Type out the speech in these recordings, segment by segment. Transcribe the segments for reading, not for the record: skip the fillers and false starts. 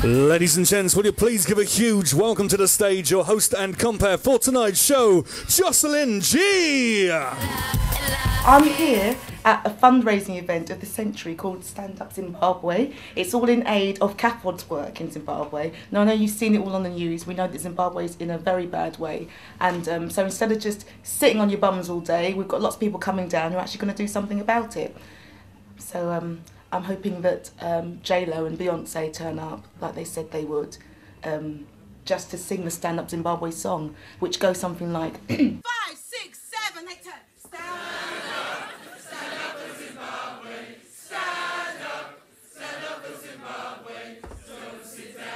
Ladies and gents, will you please give a huge welcome to the stage your host and compere for tonight's show, Jocelyn G. I'm here at a fundraising event of the century called Stand Up Zimbabwe. It's all in aid of CAFOD's work in Zimbabwe. Now I know you've seen it all on the news. We know that Zimbabwe's in a very bad way. And so instead of just sitting on your bums all day, we've got lots of people coming down who are actually going to do something about it. So I'm hoping that J-Lo and Beyonce turn up like they said they would, just to sing the Stand Up Zimbabwe song, which goes something like 5, 6, 7, 8, 10. Stand up for Zimbabwe, stand up for Zimbabwe, don't sit down.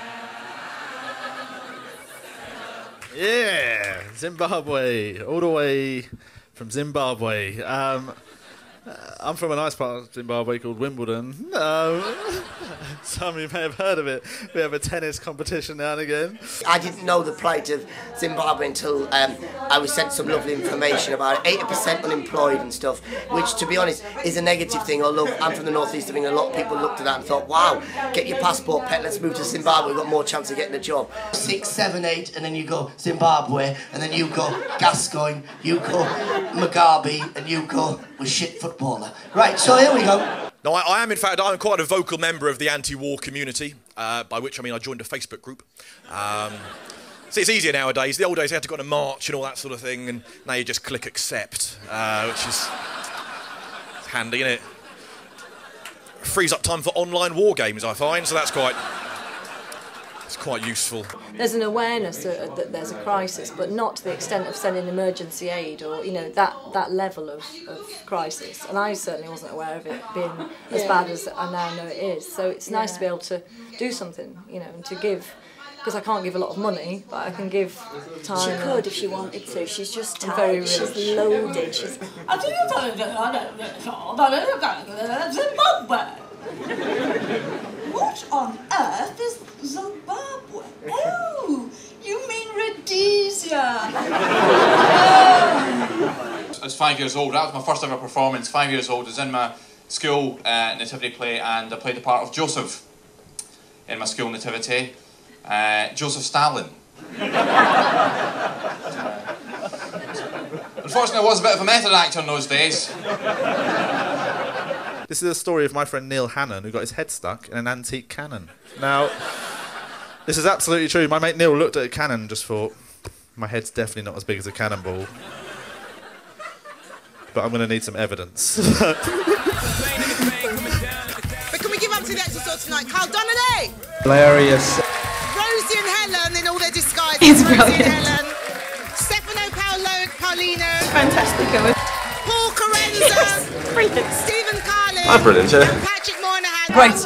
Yeah, Zimbabwe, all the way from Zimbabwe. I'm from a nice part of Zimbabwe called Wimbledon. Some of you may have heard of it. We have a tennis competition now and again. I didn't know the plight of Zimbabwe until I was sent some lovely information about it. 80% unemployed and stuff, which, to be honest, is a negative thing. Although I'm from the northeast of England, a lot of people looked at that and thought, wow, get your passport, pet, let's move to Zimbabwe, we've got more chance of getting a job. 6, 7, 8, and then you go Zimbabwe, and then you go Gascoigne, you go Mugabe, and you go with shit footballer. Right, so here we go. No, I am, in fact, I'm quite a vocal member of the anti-war community, by which I mean I joined a Facebook group. See, it's easier nowadays. The old days you had to go on a march and all that sort of thing, and now you just click accept, which is handy, isn't it? Frees up time for online war games, I find, so that's quite useful. There's an awareness that there's a crisis, but not to the extent of sending emergency aid or, you know, that level of crisis. And I certainly wasn't aware of it being as bad as I now know it is. So it's nice to be able to do something, you know, and to give, because I can't give a lot of money, but I can give time. She could if she wanted to. She's just tired. Very rich. She's loaded. She's... What on earth is Zimbabwe? Oh, you mean Rhodesia. I was 5 years old. That was my first ever performance. 5 years old. I was in my school nativity play, and I played the part of Joseph in my school nativity. Joseph Stalin. Unfortunately, I was a bit of a method actor in those days. This is a story of my friend Neil Hannon, who got his head stuck in an antique cannon. Now, this is absolutely true. My mate Neil looked at a cannon and just thought, my head's definitely not as big as a cannonball. But I'm going to need some evidence. But can we give up to the actual sort tonight? Carl Donnelly! Hilarious. Rosie and Helen in all their disguises. He's Rosie brilliant. and Helen. Stefano Paolino. Fantastic. Paul Carenza. Brilliant. Stephen Carlin. I'm brilliant, yeah. Patrick Moynihan. Great.